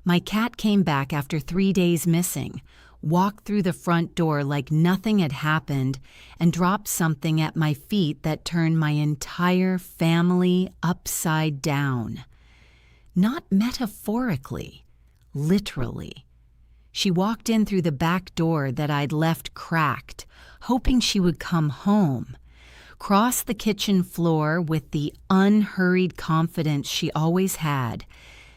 My cat came back after 3 days missing, walked through the front door like nothing had happened, and dropped something at my feet that turned my entire family upside down. Not metaphorically, literally. She walked in through the back door that I'd left cracked, hoping she would come home, crossed the kitchen floor with the unhurried confidence she always had,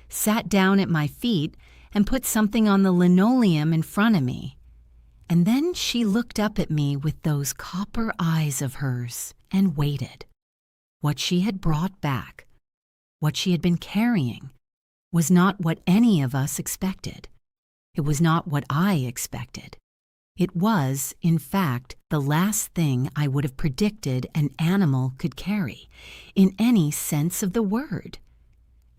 sat down at my feet, and put something on the linoleum in front of me. And then she looked up at me with those copper eyes of hers and waited. What she had brought back, what she had been carrying, was not what any of us expected. It was not what I expected. It was, in fact, the last thing I would have predicted an animal could carry, in any sense of the word.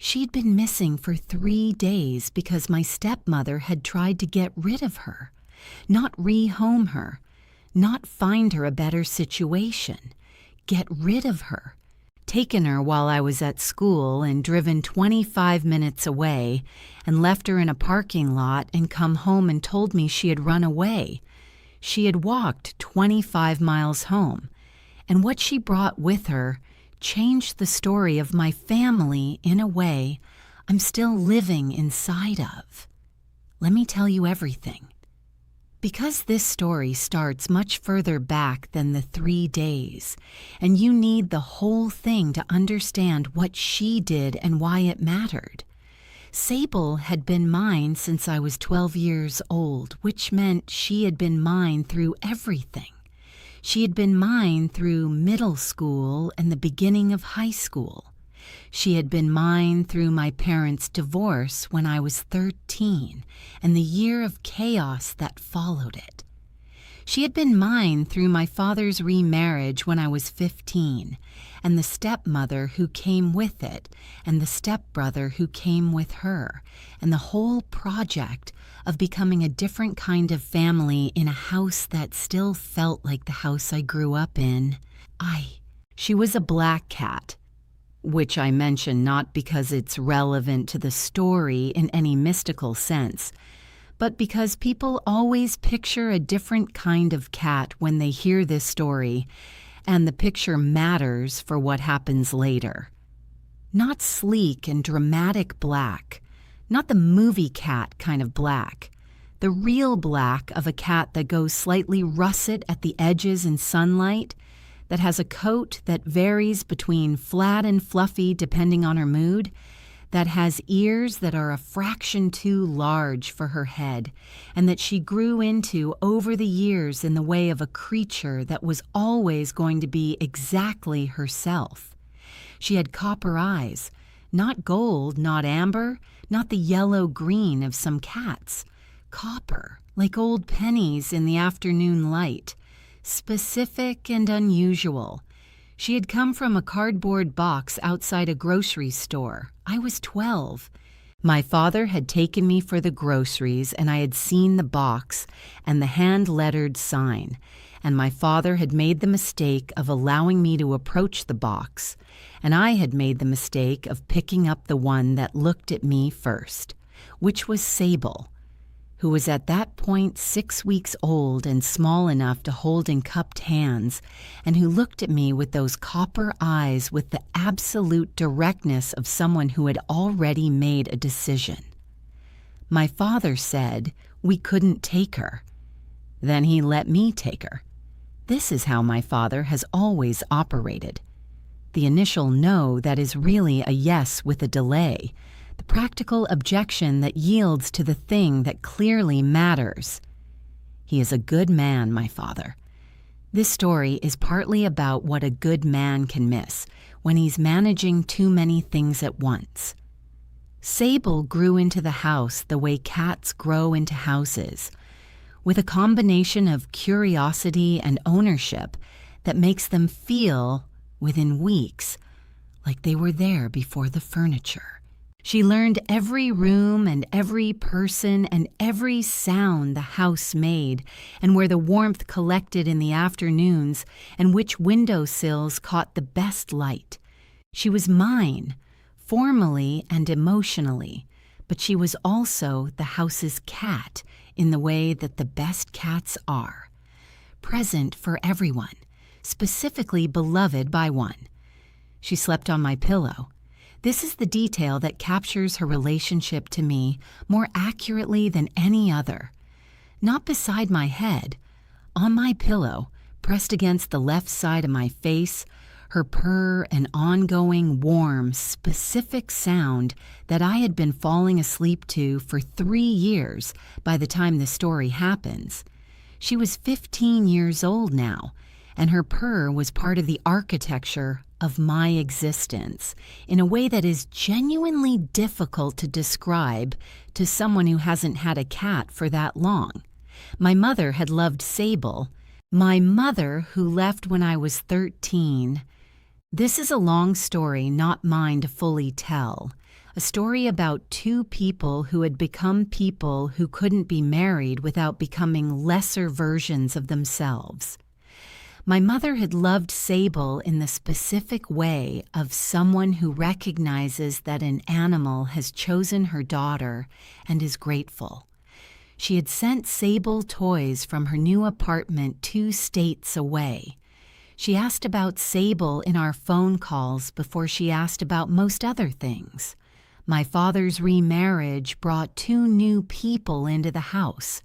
She'd been missing for 3 days because my stepmother had tried to get rid of her, not rehome her, not find her a better situation, get rid of her, taken her while I was at school and driven 25 minutes away and left her in a parking lot and come home and told me she had run away. She had walked 25 miles home, and what she brought with her changed the story of my family in a way I'm still living inside of. Let me tell you everything. Because this story starts much further back than the 3 days, and you need the whole thing to understand what she did and why it mattered. Sable had been mine since I was 12 years old, which meant she had been mine through everything. She had been mine through middle school and the beginning of high school. She had been mine through my parents' divorce when I was 13 and the year of chaos that followed it. She had been mine through my father's remarriage when I was 15, and the stepmother who came with it, and the stepbrother who came with her, and the whole project of becoming a different kind of family in a house that still felt like the house I grew up in. She was a black cat, which I mention not because it's relevant to the story in any mystical sense, but because people always picture a different kind of cat when they hear this story, and the picture matters for what happens later. Not sleek and dramatic black, not the movie cat kind of black, the real black of a cat that goes slightly russet at the edges in sunlight, that has a coat that varies between flat and fluffy depending on her mood, that has ears that are a fraction too large for her head, and that she grew into over the years in the way of a creature that was always going to be exactly herself. She had copper eyes, not gold, not amber, not the yellow-green of some cats. Copper, like old pennies in the afternoon light, specific and unusual. She had come from a cardboard box outside a grocery store. I was 12. My father had taken me for the groceries, and I had seen the box and the hand-lettered sign, and my father had made the mistake of allowing me to approach the box, and I had made the mistake of picking up the one that looked at me first, which was Sable, who was at that point 6 weeks old and small enough to hold in cupped hands, and who looked at me with those copper eyes with the absolute directness of someone who had already made a decision. My father said we couldn't take her. Then he let me take her. This is how my father has always operated. The initial no that is really a yes with a delay, the practical objection that yields to the thing that clearly matters. He is a good man, my father. This story is partly about what a good man can miss when he's managing too many things at once. Sable grew into the house the way cats grow into houses, with a combination of curiosity and ownership that makes them feel, within weeks, like they were there before the furniture. She learned every room and every person and every sound the house made, and where the warmth collected in the afternoons, and which windowsills caught the best light. She was mine, formally and emotionally, but she was also the house's cat in the way that the best cats are. Present for everyone, specifically beloved by one. She slept on my pillow. This is the detail that captures her relationship to me more accurately than any other. Not beside my head, on my pillow, pressed against the left side of my face, her purr an ongoing, warm, specific sound that I had been falling asleep to for 3 years by the time the story happens. She was 15 years old now, and her purr was part of the architecture of my existence in a way that is genuinely difficult to describe to someone who hasn't had a cat for that long. My mother had loved Sable, my mother who left when I was 13. This is a long story not mine to fully tell, a story about two people who had become people who couldn't be married without becoming lesser versions of themselves. My mother had loved Sable in the specific way of someone who recognizes that an animal has chosen her daughter and is grateful. She had sent Sable toys from her new apartment 2 states away. She asked about Sable in our phone calls before she asked about most other things. My father's remarriage brought 2 new people into the house.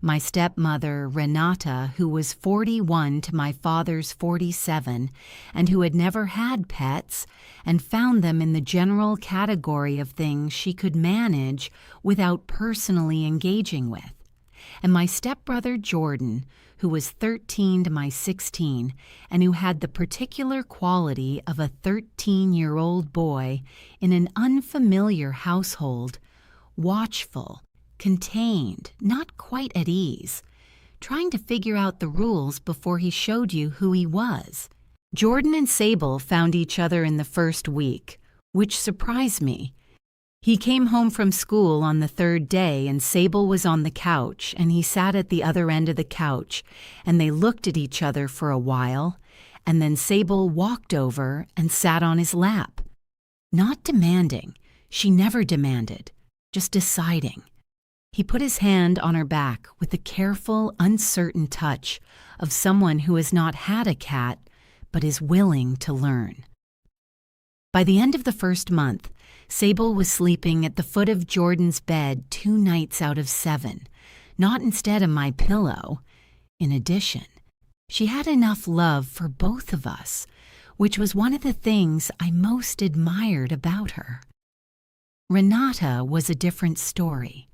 My stepmother, Renata, who was 41 to my father's 47, and who had never had pets, and found them in the general category of things she could manage without personally engaging with. And my stepbrother, Jordan, who was 13 to my 16, and who had the particular quality of a 13-year-old boy in an unfamiliar household, watchful, contained, not quite at ease, trying to figure out the rules before he showed you who he was. Jordan and Sable found each other in the first week, which surprised me. He came home from school on the 3rd day and Sable was on the couch and he sat at the other end of the couch and they looked at each other for a while and then Sable walked over and sat on his lap. Not demanding, she never demanded, just deciding. He put his hand on her back with the careful, uncertain touch of someone who has not had a cat but is willing to learn. By the end of the first month, Sable was sleeping at the foot of Jordan's bed 2 nights out of 7, not instead of my pillow. In addition, she had enough love for both of us, which was one of the things I most admired about her. Renata was a different story.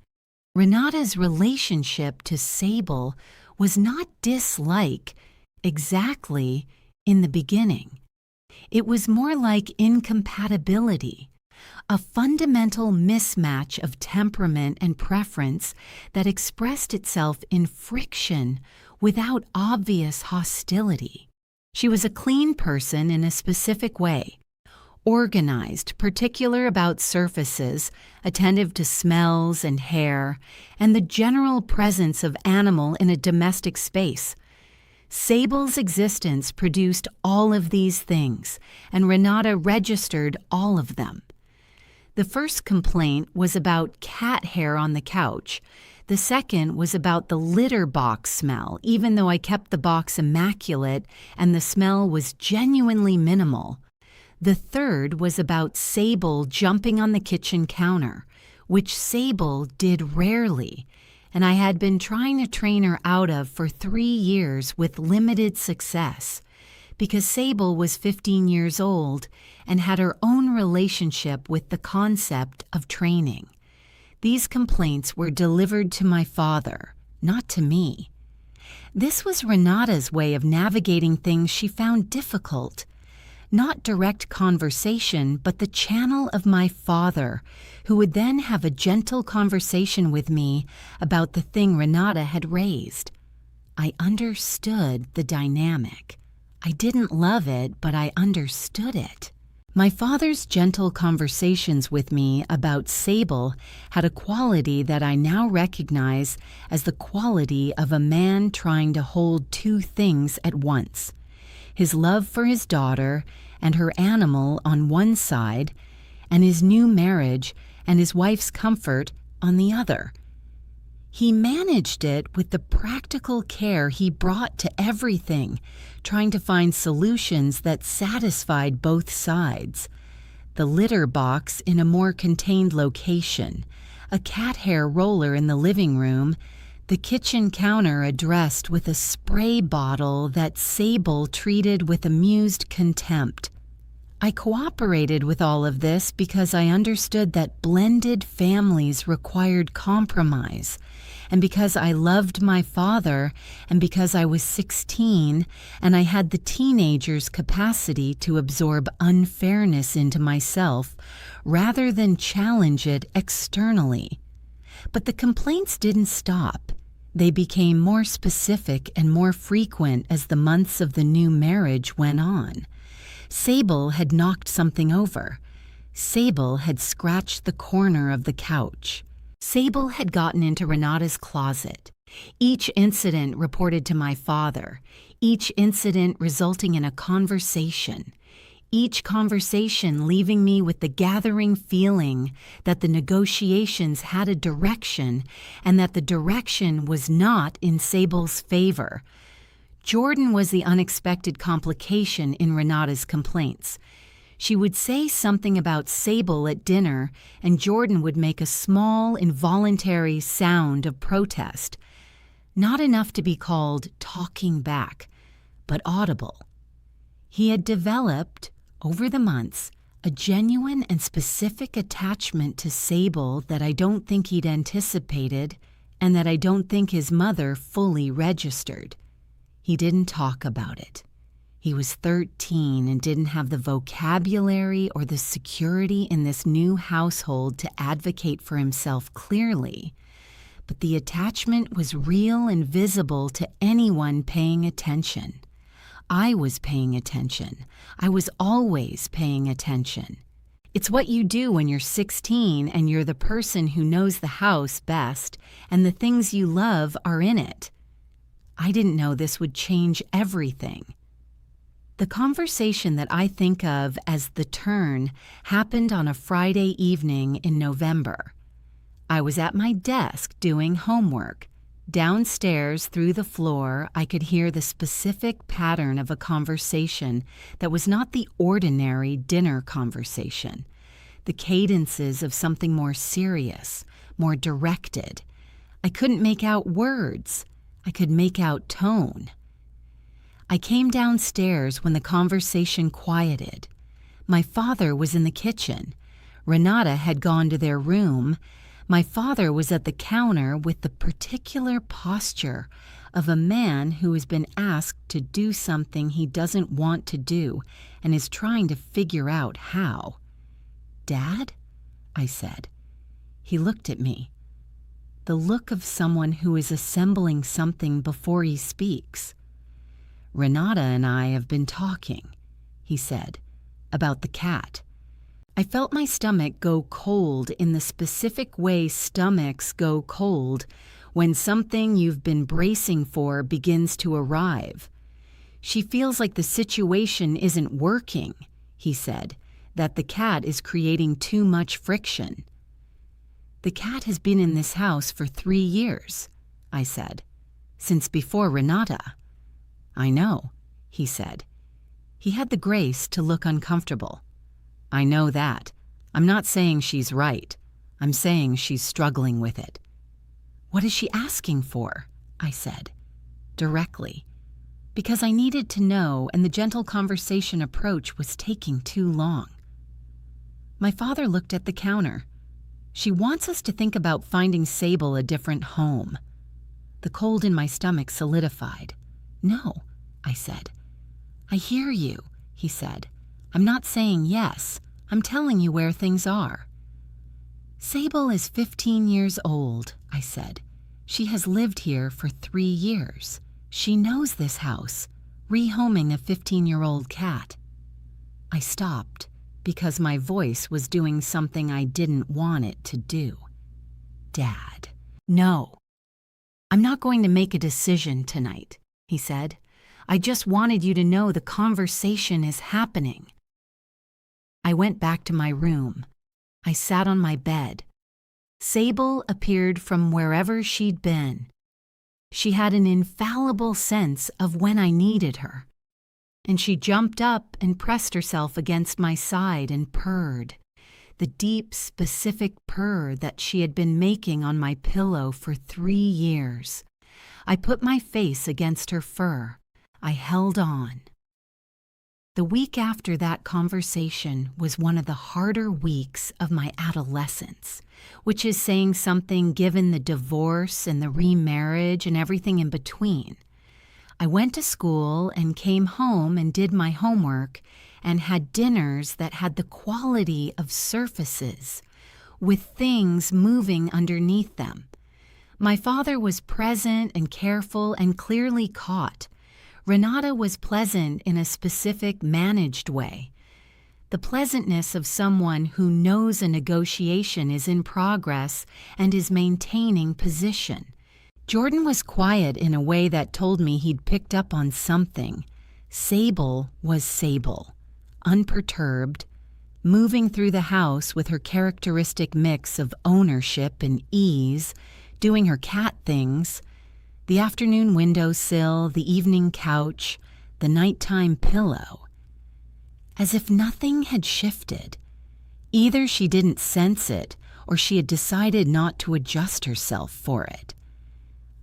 Renata's relationship to Sable was not dislike exactly in the beginning. It was more like incompatibility, a fundamental mismatch of temperament and preference that expressed itself in friction without obvious hostility. She was a clean person in a specific way, organized, particular about surfaces, attentive to smells and hair, and the general presence of animal in a domestic space. Sable's existence produced all of these things, and Renata registered all of them. The first complaint was about cat hair on the couch. The second was about the litter box smell, even though I kept the box immaculate and the smell was genuinely minimal. The third was about Sable jumping on the kitchen counter, which Sable did rarely, and I had been trying to train her out of for 3 years with limited success, because Sable was 15 years old and had her own relationship with the concept of training. These complaints were delivered to my father, not to me. This was Renata's way of navigating things she found difficult. Not direct conversation, but the channel of my father, who would then have a gentle conversation with me about the thing Renata had raised. I understood the dynamic. I didn't love it, but I understood it. My father's gentle conversations with me about Sable had a quality that I now recognize as the quality of a man trying to hold 2 things at once: his love for his daughter and her animal on one side, and his new marriage and his wife's comfort on the other. He managed it with the practical care he brought to everything, trying to find solutions that satisfied both sides. The litter box in a more contained location, a cat hair roller in the living room, the kitchen counter addressed with a spray bottle that Sable treated with amused contempt. I cooperated with all of this because I understood that blended families required compromise, and because I loved my father, and because I was 16 and I had the teenager's capacity to absorb unfairness into myself rather than challenge it externally. But the complaints didn't stop. They became more specific and more frequent as the months of the new marriage went on. Sable had knocked something over. Sable had scratched the corner of the couch. Sable had gotten into Renata's closet. Each incident reported to my father, each incident resulting in a conversation, each conversation leaving me with the gathering feeling that the negotiations had a direction and that the direction was not in Sable's favor. Jordan was the unexpected complication in Renata's complaints. She would say something about Sable at dinner, and Jordan would make a small, involuntary sound of protest. Not enough to be called talking back, but audible. He had developed, over the months, a genuine and specific attachment to Sable that I don't think he'd anticipated, and that I don't think his mother fully registered. He didn't talk about it. He was 13 and didn't have the vocabulary or the security in this new household to advocate for himself clearly. But the attachment was real and visible to anyone paying attention. I was paying attention. I was always paying attention. It's what you do when you're 16 and you're the person who knows the house best and the things you love are in it. I didn't know this would change everything. The conversation that I think of as the turn happened on a Friday evening in November. I was at my desk doing homework. Downstairs through the floor, I could hear the specific pattern of a conversation that was not the ordinary dinner conversation. The cadences of something more serious, more directed. I couldn't make out words. I could make out tone. I came downstairs when the conversation quieted. My father was in the kitchen. Renata had gone to their room. My father was at the counter with the particular posture of a man who has been asked to do something he doesn't want to do and is trying to figure out how. "Dad?" I said. He looked at me. The look of someone who is assembling something before he speaks. "Renata and I have been talking," he said, "about the cat." I felt my stomach go cold in the specific way stomachs go cold when something you've been bracing for begins to arrive. "She feels like the situation isn't working," he said, "that the cat is creating too much friction." "The cat has been in this house for 3 years," I said, "since before Renata." "I know," he said. He had the grace to look uncomfortable. "I know that. I'm not saying she's right. I'm saying she's struggling with it." "What is she asking for?" I said, directly, because I needed to know and the gentle conversation approach was taking too long. My father looked at the counter. "She wants us to think about finding Sable a different home." The cold in my stomach solidified. "No," I said. "I hear you," he said. "I'm not saying yes. I'm telling you where things are." "Sable is 15 years old," I said. "She has lived here for 3 years. She knows this house, rehoming a 15-year-old cat." I stopped because my voice was doing something I didn't want it to do. "Dad." "No. I'm not going to make a decision tonight," he said. "I just wanted you to know the conversation is happening." I went back to my room. I sat on my bed. Sable appeared from wherever she'd been. She had an infallible sense of when I needed her, and she jumped up and pressed herself against my side and purred, the deep, specific purr that she had been making on my pillow for 3 years. I put my face against her fur. I held on. The week after that conversation was one of the harder weeks of my adolescence, which is saying something given the divorce and the remarriage and everything in between. I went to school and came home and did my homework and had dinners that had the quality of surfaces, with things moving underneath them. My father was present and careful and clearly caught. Renata was pleasant in a specific, managed way. The pleasantness of someone who knows a negotiation is in progress and is maintaining position. Jordan was quiet in a way that told me he'd picked up on something. Sable was Sable, unperturbed, moving through the house with her characteristic mix of ownership and ease, doing her cat things. The afternoon windowsill, the evening couch, the nighttime pillow. As if nothing had shifted. Either she didn't sense it, or she had decided not to adjust herself for it.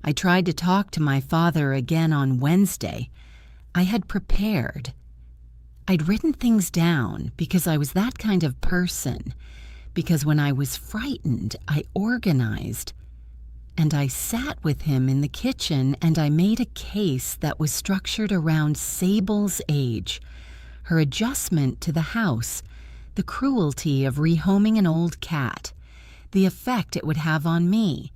I tried to talk to my father again on Wednesday. I had prepared. I'd written things down because I was that kind of person, because when I was frightened, I organized. And I sat with him in the kitchen and I made a case that was structured around Sable's age, her adjustment to the house, the cruelty of rehoming an old cat, the effect it would have on me,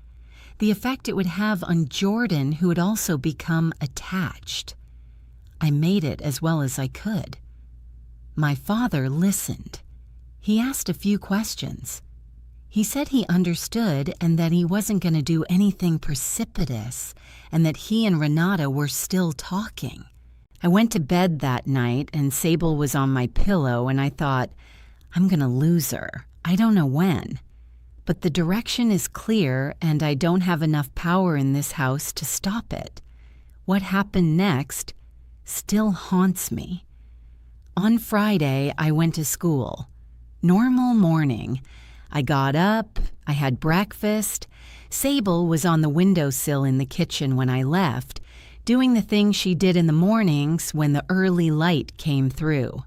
the effect it would have on Jordan, who had also become attached. I made it as well as I could. My father listened. He asked a few questions. He said he understood and that he wasn't going to do anything precipitous and that he and Renata were still talking. I went to bed that night and Sable was on my pillow and I thought, I'm going to lose her. I don't know when. But the direction is clear and I don't have enough power in this house to stop it. What happened next still haunts me. On Friday, I went to school. Normal morning. I got up, I had breakfast. Sable was on the windowsill in the kitchen when I left, doing the thing she did in the mornings when the early light came through.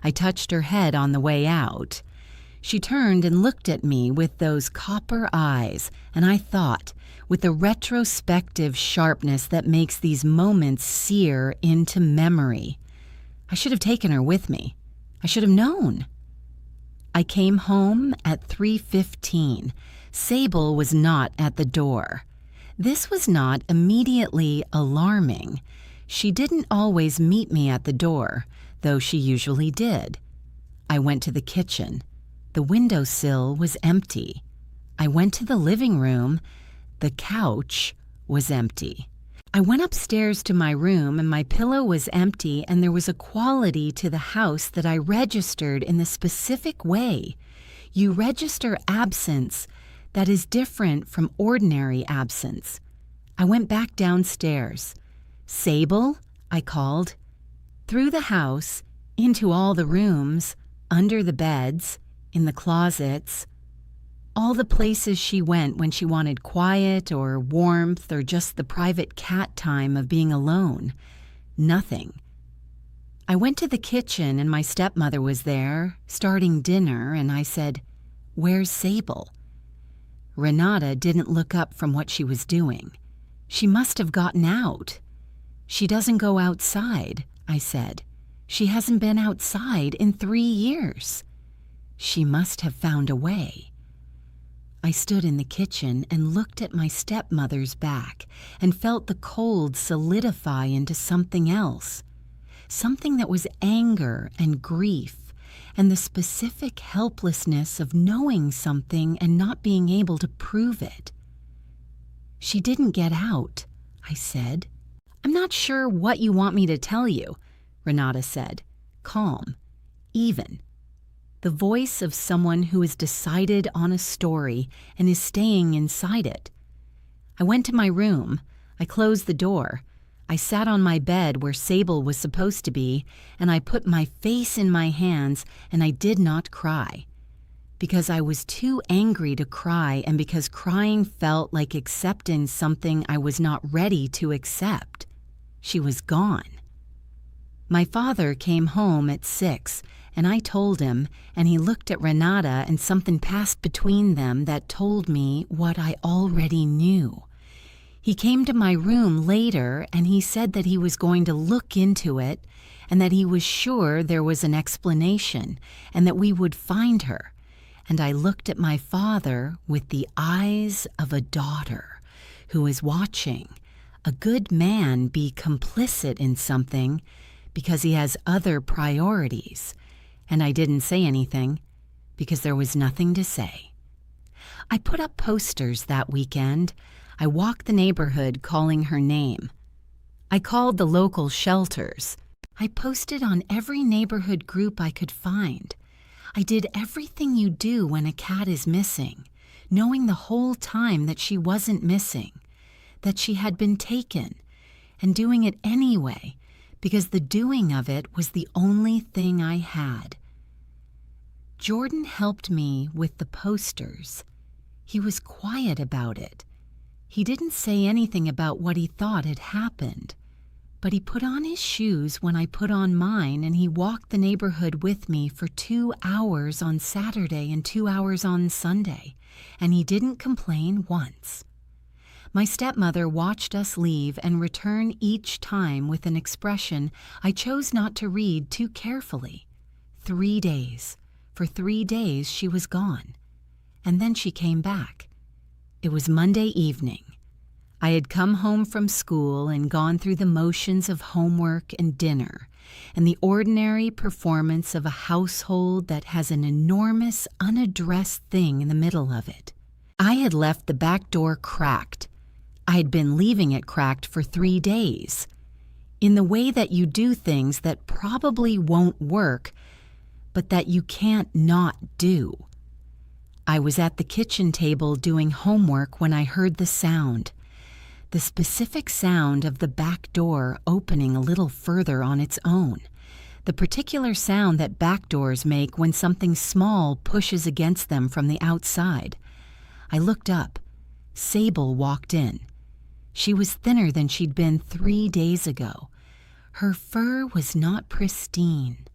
I touched her head on the way out. She turned and looked at me with those copper eyes, and I thought, with the retrospective sharpness that makes these moments sear into memory, I should have taken her with me. I should have known. I came home at 3:15. Sable was not at the door. This was not immediately alarming. She didn't always meet me at the door, though she usually did. I went to the kitchen. The windowsill was empty. I went to the living room. The couch was empty. I went upstairs to my room and my pillow was empty and there was a quality to the house that I registered in the specific way. You register absence that is different from ordinary absence. I went back downstairs. Sable, I called. Through the house, into all the rooms, under the beds, in the closets, all the places she went when she wanted quiet or warmth or just the private cat time of being alone. Nothing. I went to the kitchen and my stepmother was there, starting dinner, and I said, "Where's Sable?" Renata didn't look up from what she was doing. She must have gotten out. "She doesn't go outside," I said. "She hasn't been outside in 3 years." She must have found a way. I stood in the kitchen and looked at my stepmother's back and felt the cold solidify into something else, something that was anger and grief and the specific helplessness of knowing something and not being able to prove it. "She didn't get out," I said. "I'm not sure what you want me to tell you," Renata said, calm, even. the voice of someone who has decided on a story and is staying inside it. I went to my room. I closed the door. I sat on my bed where Sable was supposed to be, and I put my face in my hands, and I did not cry. Because I was too angry to cry, and because crying felt like accepting something I was not ready to accept. She was gone. My father came home at 6, and I told him, and he looked at Renata, and something passed between them that told me what I already knew. He came to my room later, and he said that he was going to look into it, and that he was sure there was an explanation, and that we would find her. And I looked at my father with the eyes of a daughter who is watching a good man be complicit in something because he has other priorities. And I didn't say anything because there was nothing to say. I put up posters that weekend. I walked the neighborhood calling her name. I called the local shelters. I posted on every neighborhood group I could find. I did everything you do when a cat is missing, knowing the whole time that she wasn't missing, that she had been taken, and doing it anyway, because the doing of it was the only thing I had. Jordan helped me with the posters. He was quiet about it. He didn't say anything about what he thought had happened, but he put on his shoes when I put on mine, and he walked the neighborhood with me for 2 hours on Saturday and 2 hours on Sunday, and he didn't complain once. My stepmother watched us leave and return each time with an expression I chose not to read too carefully. 3 days. For 3 days she was gone, and then she came back. It was Monday evening. I had come home from school and gone through the motions of homework and dinner, and the ordinary performance of a household that has an enormous unaddressed thing in the middle of it. I had left the back door cracked. I had been leaving it cracked for 3 days, in the way that you do things that probably won't work, but that you can't not do. I was at the kitchen table doing homework when I heard the sound. The specific sound of the back door opening a little further on its own. The particular sound that back doors make when something small pushes against them from the outside. I looked up. Sable walked in. She was thinner than she'd been 3 days ago. Her fur was not pristine.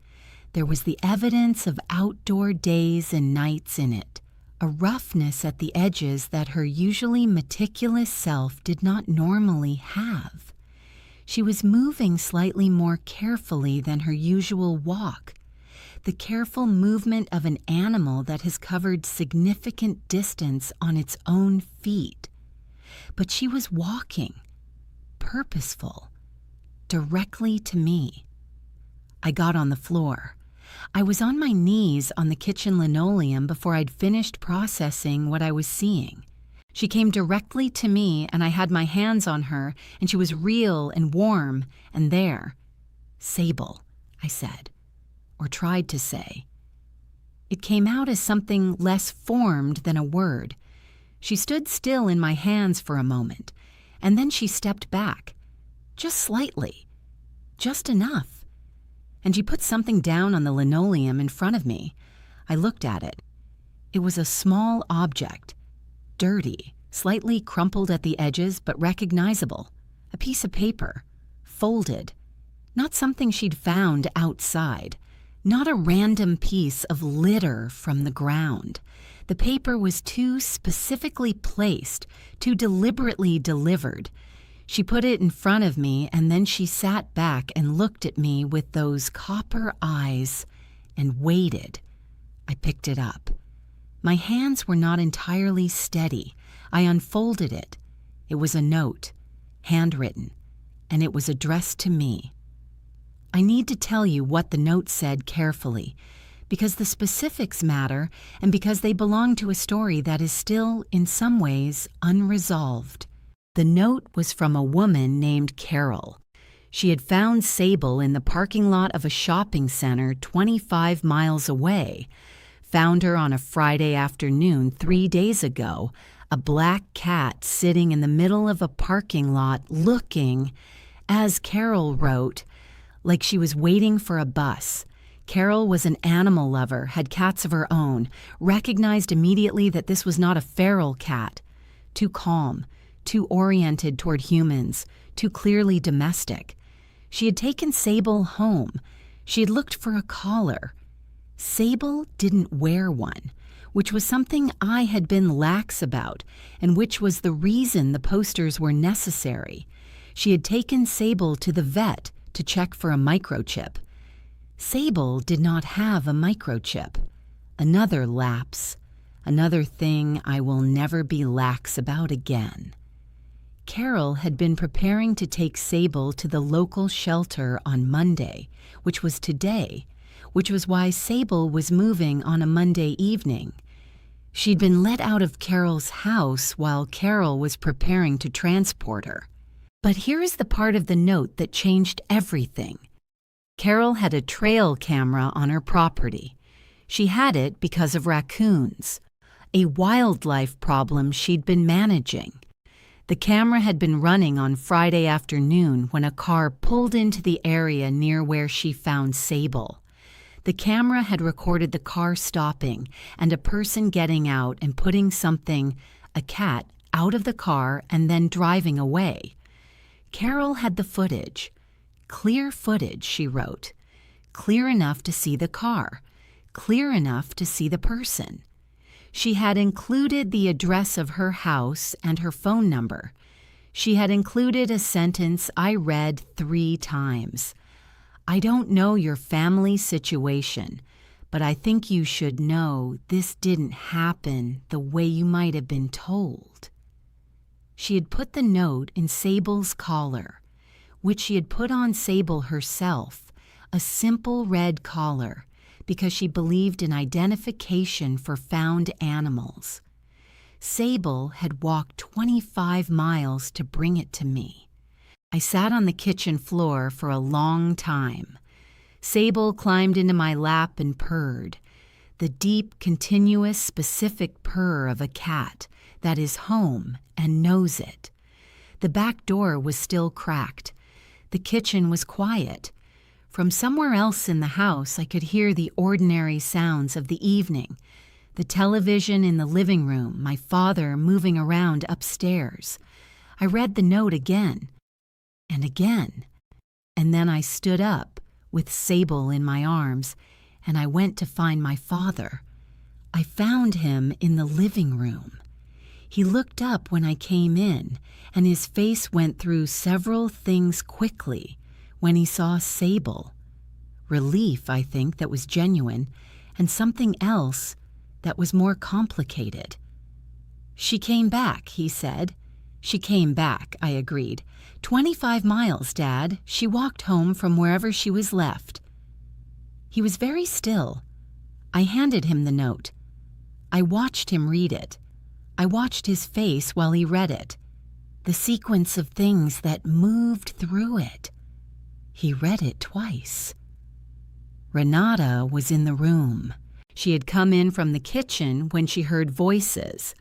There was the evidence of outdoor days and nights in it. A roughness at the edges that her usually meticulous self did not normally have. She was moving slightly more carefully than her usual walk, the careful movement of an animal that has covered significant distance on its own feet. But she was walking, purposeful, directly to me. I got on the floor. I was on my knees on the kitchen linoleum before I'd finished processing what I was seeing. She came directly to me, and I had my hands on her, and she was real and warm and there. Sable, I said, or tried to say. It came out as something less formed than a word. She stood still in my hands for a moment, and then she stepped back, just slightly, just enough. And she put something down on the linoleum in front of me. I looked at it. It was a small object, dirty, slightly crumpled at the edges but recognizable. A piece of paper, folded. Not something she'd found outside. Not a random piece of litter from the ground. The paper was too specifically placed, too deliberately delivered. She put it in front of me, and then she sat back and looked at me with those copper eyes and waited. I picked it up. My hands were not entirely steady. I unfolded it. It was a note, handwritten, and it was addressed to me. I need to tell you what the note said carefully, because the specifics matter and because they belong to a story that is still, in some ways, unresolved. The note was from a woman named Carol. She had found Sable in the parking lot of a shopping center 25 miles away. Found her on a Friday afternoon 3 days ago, a black cat sitting in the middle of a parking lot looking, as Carol wrote, like she was waiting for a bus. Carol was an animal lover, had cats of her own, recognized immediately that this was not a feral cat. Too calm, too oriented toward humans, too clearly domestic. She had taken Sable home. She had looked for a collar. Sable didn't wear one, which was something I had been lax about, and which was the reason the posters were necessary. She had taken Sable to the vet to check for a microchip. Sable did not have a microchip. Another lapse. Another thing I will never be lax about again. Carol had been preparing to take Sable to the local shelter on Monday, which was today, which was why Sable was moving on a Monday evening. She'd been let out of Carol's house while Carol was preparing to transport her. But here is the part of the note that changed everything. Carol had a trail camera on her property. She had it because of raccoons, a wildlife problem she'd been managing. The camera had been running on Friday afternoon when a car pulled into the area near where she found Sable. The camera had recorded the car stopping and a person getting out and putting something, a cat, out of the car and then driving away. Carol had the footage. Clear footage, she wrote. Clear enough to see the car. Clear enough to see the person. She had included the address of her house and her phone number. She had included a sentence I read 3 times. I don't know your family situation, but I think you should know this didn't happen the way you might have been told. She had put the note in Sable's collar, which she had put on Sable herself, a simple red collar, because she believed in identification for found animals. Sable had walked 25 miles to bring it to me. I sat on the kitchen floor for a long time. Sable climbed into my lap and purred, the deep, continuous, specific purr of a cat that is home and knows it. The back door was still cracked. The kitchen was quiet. From somewhere else in the house, I could hear the ordinary sounds of the evening, the television in the living room, my father moving around upstairs. I read the note again and again, and then I stood up with Sable in my arms, and I went to find my father. I found him in the living room. He looked up when I came in, and his face went through several things quickly when he saw Sable. Relief, I think, that was genuine, and something else that was more complicated. She came back, he said. She came back, I agreed. 25 miles, Dad. She walked home from wherever she was left. He was very still. I handed him the note. I watched him read it. I watched his face while he read it. The sequence of things that moved through it. He read it twice. Renata was in the room. She had come in from the kitchen when she heard voices.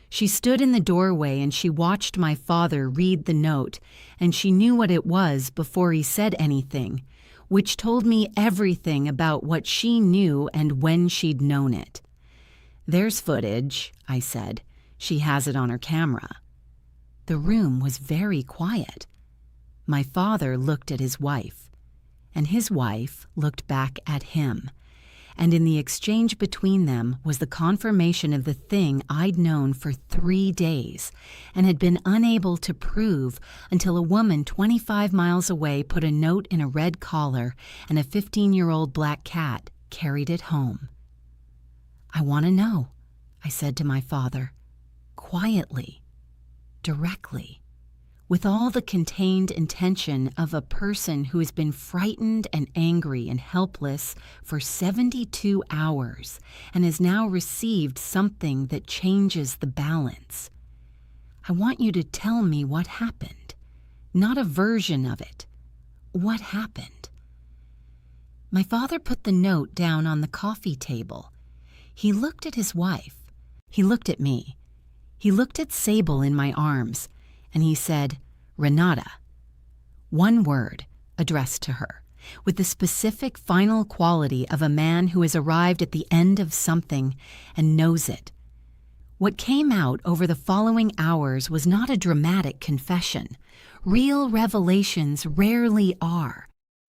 She stood in the doorway and she watched my father read the note, and she knew what it was before he said anything, which told me everything about what she knew and when she'd known it. There's footage, I said. She has it on her camera. The room was very quiet. My father looked at his wife, and his wife looked back at him, and in the exchange between them was the confirmation of the thing I'd known for 3 days and had been unable to prove until a woman 25 miles away put a note in a red collar and a 15-year-old black cat carried it home. I want to know, I said to my father, quietly, directly, with all the contained intention of a person who has been frightened and angry and helpless for 72 hours and has now received something that changes the balance. I want you to tell me what happened, not a version of it. what happened? My father put the note down on the coffee table. He looked at his wife. He looked at me. He looked at Sable in my arms, and he said, "Renata." One word, addressed to her, with the specific final quality of a man who has arrived at the end of something and knows it. What came out over the following hours was not a dramatic confession. Real revelations rarely are.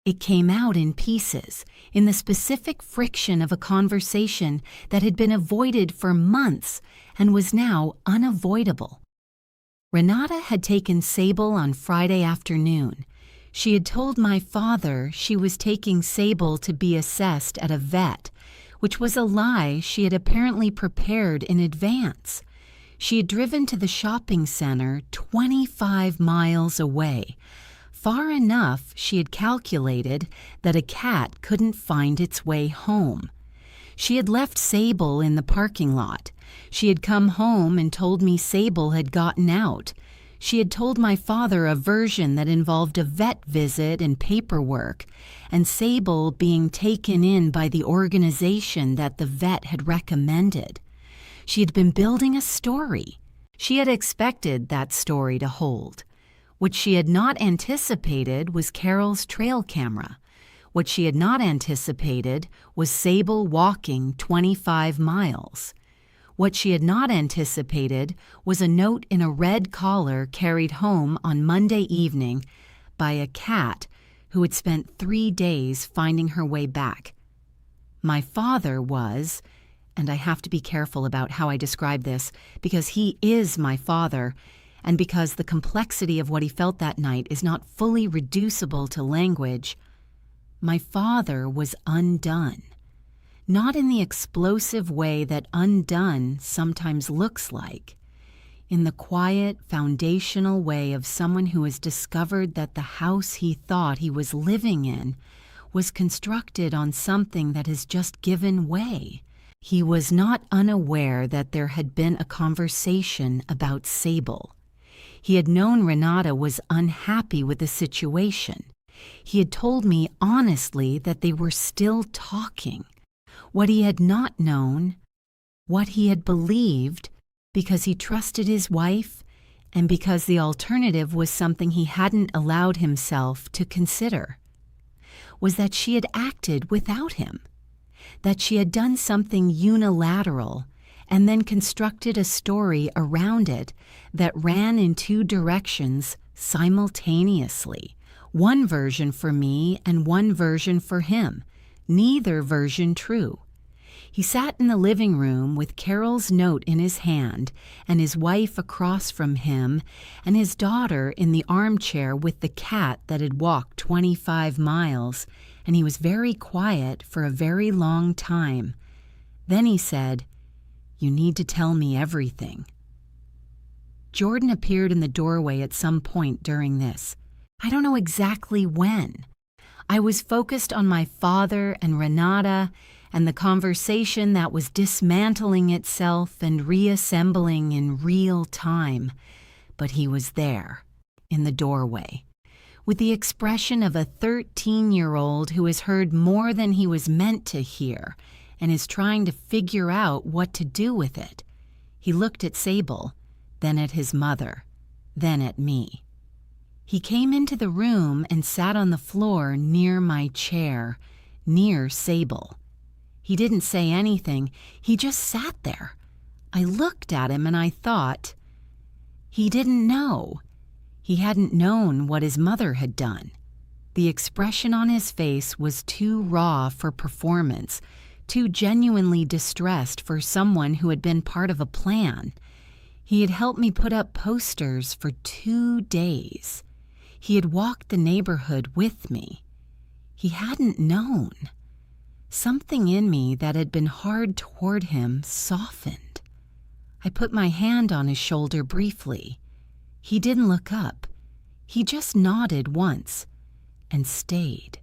It came out in pieces, in the specific friction of a conversation that had been avoided for months and was now unavoidable. Renata had taken Sable on Friday afternoon. She had told my father she was taking Sable to be assessed at a vet, which was a lie she had apparently prepared in advance. She had driven to the shopping center 25 miles away, far enough she had calculated that a cat couldn't find its way home. She had left Sable in the parking lot. She had come home and told me Sable had gotten out. She had told my father a version that involved a vet visit and paperwork, and Sable being taken in by the organization that the vet had recommended. She had been building a story. She had expected that story to hold. What she had not anticipated was Carol's trail camera. What she had not anticipated was Sable walking 25 miles. What she had not anticipated was a note in a red collar carried home on Monday evening by a cat who had spent 3 days finding her way back. My father was, and I have to be careful about how I describe this because he is my father, and because the complexity of what he felt that night is not fully reducible to language, my father was undone. Not in the explosive way that undone sometimes looks like. In the quiet, foundational way of someone who has discovered that the house he thought he was living in was constructed on something that has just given way. He was not unaware that there had been a conversation about Sable. He had known Renata was unhappy with the situation. He had told me honestly that they were still talking. What he had not known, what he had believed, because he trusted his wife and because the alternative was something he hadn't allowed himself to consider, was that she had acted without him, that she had done something unilateral and then constructed a story around it that ran in 2 directions simultaneously, one version for me and one version for him, neither version true. He sat in the living room with Carol's note in his hand and his wife across from him and his daughter in the armchair with the cat that had walked 25 miles, and he was very quiet for a very long time. Then he said, "You need to tell me everything." Jordan appeared in the doorway at some point during this. I don't know exactly when. I was focused on my father and Renata and the conversation that was dismantling itself and reassembling in real time. But he was there, in the doorway, with the expression of a 13-year-old who has heard more than he was meant to hear and is trying to figure out what to do with it. He looked at Sable, then at his mother, then at me. He came into the room and sat on the floor near my chair, near Sable. He didn't say anything. He just sat there. I looked at him and I thought, he didn't know. He hadn't known what his mother had done. The expression on his face was too raw for performance, too genuinely distressed for someone who had been part of a plan. He had helped me put up posters for 2 days. He had walked the neighborhood with me. He hadn't known. Something in me that had been hard toward him softened. I put my hand on his shoulder briefly. He didn't look up. He just nodded once and stayed.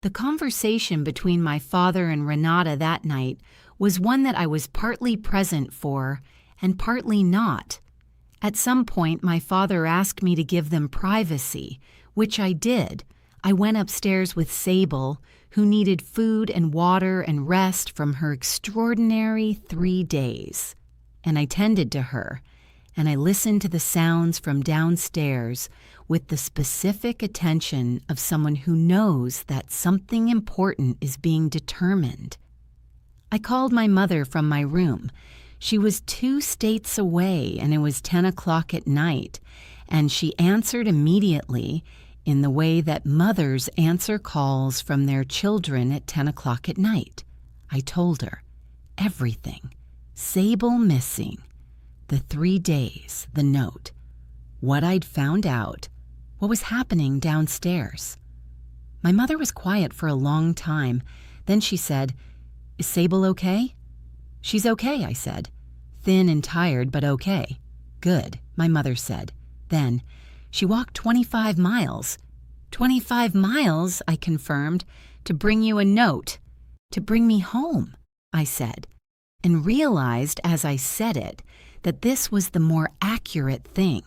The conversation between my father and Renata that night was one that I was partly present for and partly not. At some point, my father asked me to give them privacy, which I did. I went upstairs with Sable, who needed food and water and rest from her extraordinary 3 days. And I tended to her, and I listened to the sounds from downstairs with the specific attention of someone who knows that something important is being determined. I called my mother from my room. She was 2 states away, and it was 10 o'clock at night, and she answered immediately in the way that mothers answer calls from their children at 10 o'clock at night. I told her everything. Sable missing, the 3 days, the note, what I'd found out, what was happening downstairs. My mother was quiet for a long time. Then she said, "Is Sable okay?" "She's okay," I said. "Thin and tired, but okay." "Good," my mother said. Then, "She walked 25 miles. 25 miles, I confirmed, to bring you a note. To bring me home," I said, and realized as I said it that this was the more accurate thing.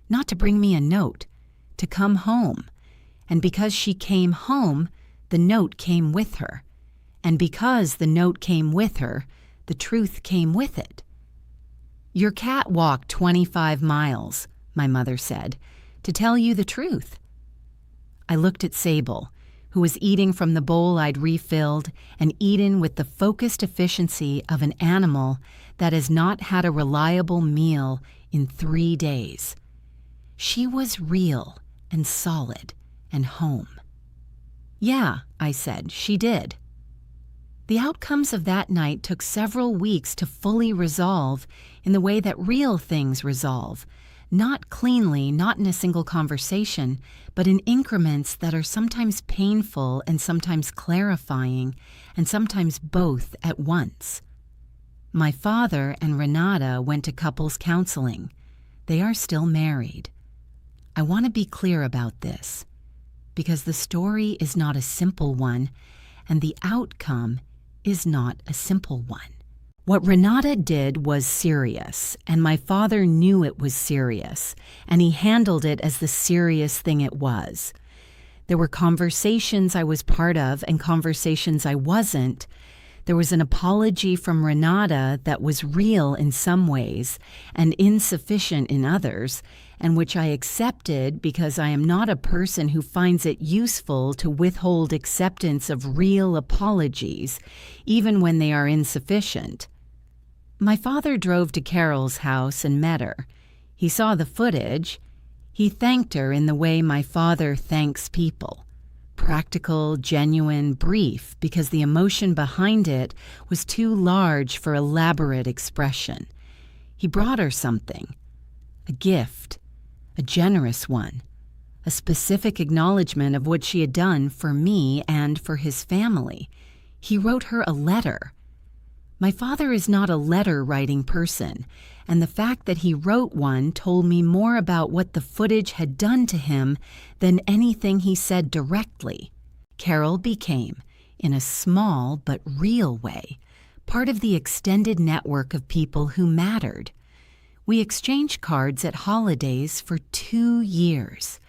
Not to bring me a note, to come home. And because she came home, the note came with her. And because the note came with her, the truth came with it. "Your cat walked 25 miles, my mother said, to tell you the truth." I looked at Sable, who was eating from the bowl I'd refilled and eaten with the focused efficiency of an animal that has not had a reliable meal in 3 days. She was real and solid and home. "Yeah," I said, "she did." The outcomes of that night took several weeks to fully resolve in the way that real things resolve, not cleanly, not in a single conversation, but in increments that are sometimes painful and sometimes clarifying, and sometimes both at once. My father and Renata went to couples counseling. They are still married. I want to be clear about this, because the story is not a simple one, and the outcome is not a simple one. What Renata did was serious, and my father knew it was serious, and he handled it as the serious thing it was. There were conversations I was part of and conversations I wasn't. There was an apology from Renata that was real in some ways and insufficient in others, and which I accepted because I am not a person who finds it useful to withhold acceptance of real apologies, even when they are insufficient. My father drove to Carol's house and met her. He saw the footage. He thanked her in the way my father thanks people. Practical, genuine, brief, because the emotion behind it was too large for elaborate expression. He brought her something, a gift, a generous one, a specific acknowledgement of what she had done for me and for his family. He wrote her a letter. My father is not a letter-writing person, and the fact that he wrote one told me more about what the footage had done to him than anything he said directly. Carol became, in a small but real way, part of the extended network of people who mattered. We exchanged cards at holidays for 2 years.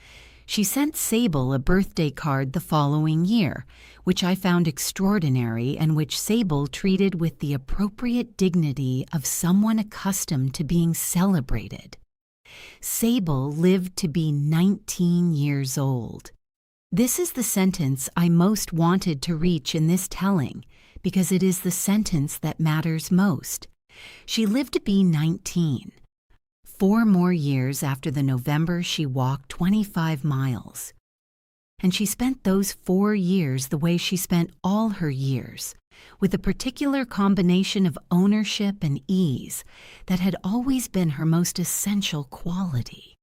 She sent Sable a birthday card the following year, which I found extraordinary and which Sable treated with the appropriate dignity of someone accustomed to being celebrated. Sable lived to be 19 years old. This is the sentence I most wanted to reach in this telling, because it is the sentence that matters most. She lived to be 19. 4 more years after the November she walked 25 miles. And she spent those 4 years the way she spent all her years, with a particular combination of ownership and ease that had always been her most essential quality.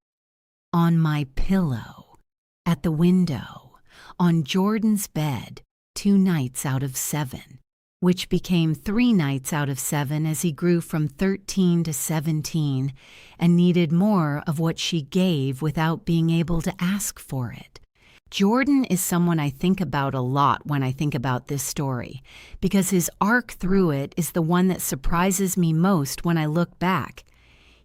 On my pillow, at the window, on Jordan's bed, 2 nights out of 7, which became 3 nights out of 7 as he grew from 13 to 17 and needed more of what she gave without being able to ask for it. Jordan is someone I think about a lot when I think about this story, because his arc through it is the one that surprises me most when I look back.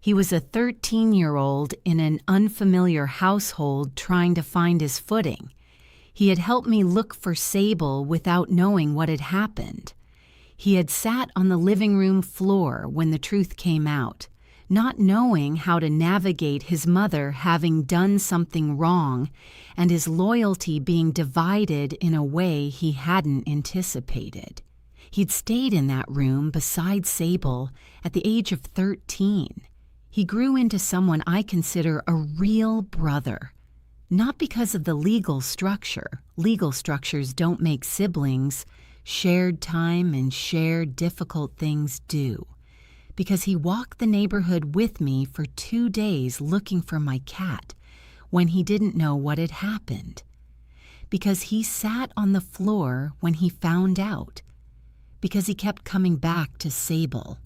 He was a 13-year-old in an unfamiliar household trying to find his footing. He had helped me look for Sable without knowing what had happened. He had sat on the living room floor when the truth came out, not knowing how to navigate his mother having done something wrong and his loyalty being divided in a way he hadn't anticipated. He'd stayed in that room beside Sable at the age of 13. He grew into someone I consider a real brother. Not because of the legal structure. Legal structures don't make siblings. Shared time and shared difficult things do. Because he walked the neighborhood with me for 2 days looking for my cat when he didn't know what had happened. Because he sat on the floor when he found out. Because he kept coming back to Sable,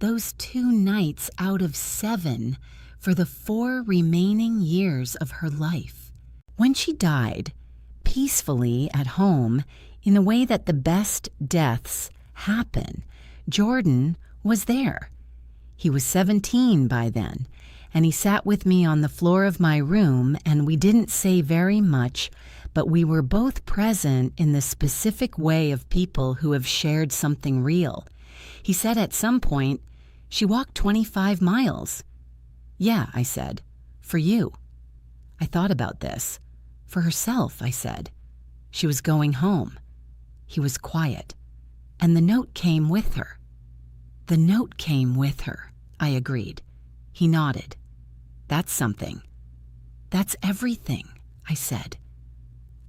those 2 nights out of 7 for the 4 remaining years of her life. When she died, peacefully at home, in the way that the best deaths happen, Jordan was there. He was 17 by then, and he sat with me on the floor of my room, and we didn't say very much, but we were both present in the specific way of people who have shared something real. He said at some point, "She walked 25 miles. "Yeah," I said, "for you." I thought about this. "For herself," I said. "She was going home." He was quiet. "And the note came with her." "The note came with her," I agreed. He nodded. "That's something." "That's everything," I said.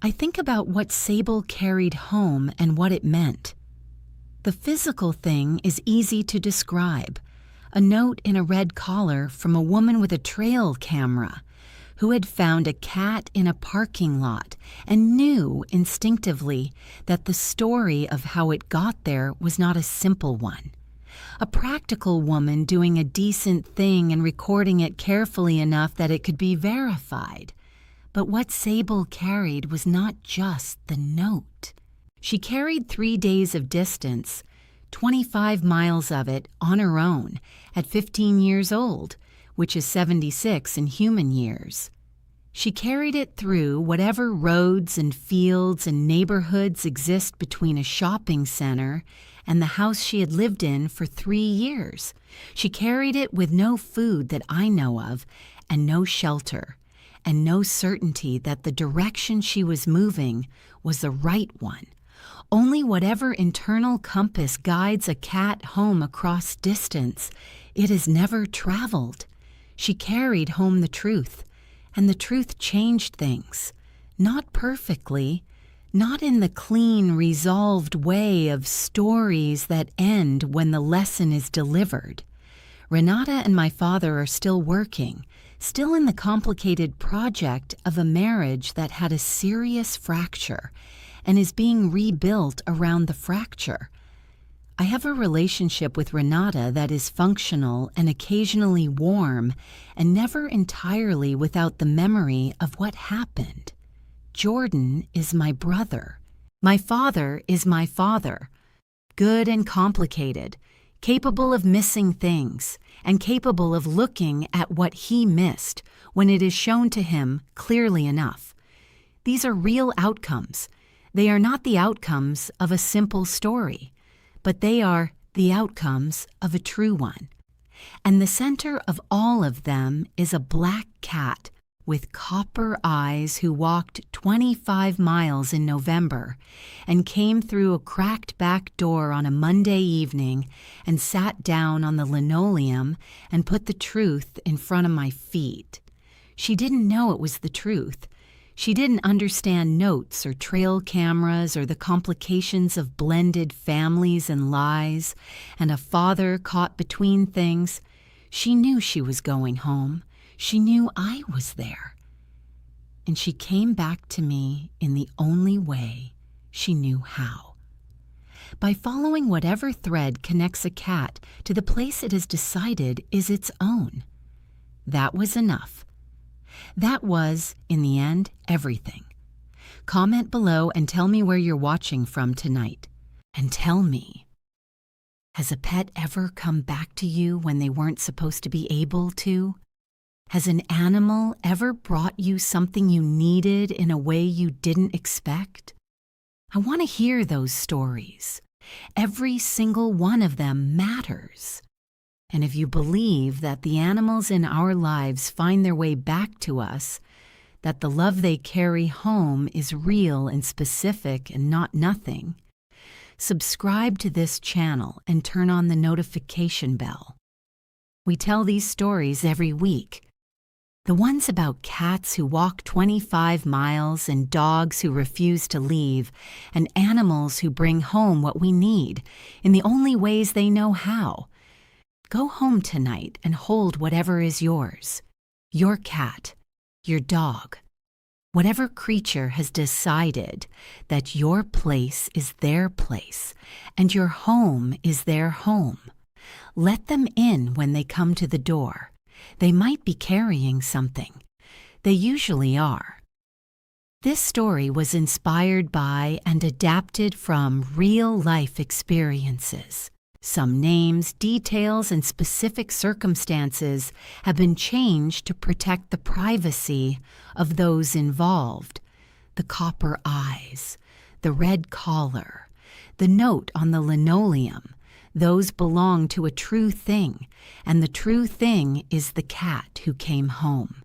I think about what Sable carried home and what it meant. The physical thing is easy to describe. A note in a red collar from a woman with a trail camera who had found a cat in a parking lot and knew instinctively that the story of how it got there was not a simple one. A practical woman doing a decent thing and recording it carefully enough that it could be verified. But what Sable carried was not just the note. She carried 3 days of distance, 25 miles of it on her own, at 15 years old, which is 76 in human years. She carried it through whatever roads and fields and neighborhoods exist between a shopping center and the house she had lived in for 3 years. She carried it with no food that I know of, and no shelter, and no certainty that the direction she was moving was the right one. Only whatever internal compass guides a cat home across distance it has never traveled. She carried home the truth, and the truth changed things. Not perfectly, not in the clean, resolved way of stories that end when the lesson is delivered. Renata and my father are still working, still in the complicated project of a marriage that had a serious fracture and is being rebuilt around the fracture. I have a relationship with Renata that is functional and occasionally warm and never entirely without the memory of what happened. Jordan is my brother. My father is my father. Good and complicated, capable of missing things, and capable of looking at what he missed when it is shown to him clearly enough. These are real outcomes. They are not the outcomes of a simple story, but they are the outcomes of a true one. And the center of all of them is a black cat with copper eyes who walked 25 miles in November and came through a cracked back door on a Monday evening and sat down on the linoleum and put the truth in front of my feet. She didn't know it was the truth. She didn't understand notes or trail cameras or the complications of blended families and lies and a father caught between things. She knew she was going home. She knew I was there. And she came back to me in the only way she knew how. By following whatever thread connects a cat to the place it has decided is its own. That was enough. That was, in the end, everything. Comment below and tell me where you're watching from tonight. And tell me, has a pet ever come back to you when they weren't supposed to be able to? Has an animal ever brought you something you needed in a way you didn't expect? I want to hear those stories. Every single one of them matters. And if you believe that the animals in our lives find their way back to us, that the love they carry home is real and specific and not nothing, subscribe to this channel and turn on the notification bell. We tell these stories every week. The ones about cats who walk 25 miles and dogs who refuse to leave, and animals who bring home what we need in the only ways they know how. Go home tonight and hold whatever is yours. Your cat, your dog, whatever creature has decided that your place is their place and your home is their home. Let them in when they come to the door. They might be carrying something. They usually are. This story was inspired by and adapted from real-life experiences. Some names, details, and specific circumstances have been changed to protect the privacy of those involved. The copper eyes, the red collar, the note on the linoleum, those belong to a true thing, and the true thing is the cat who came home.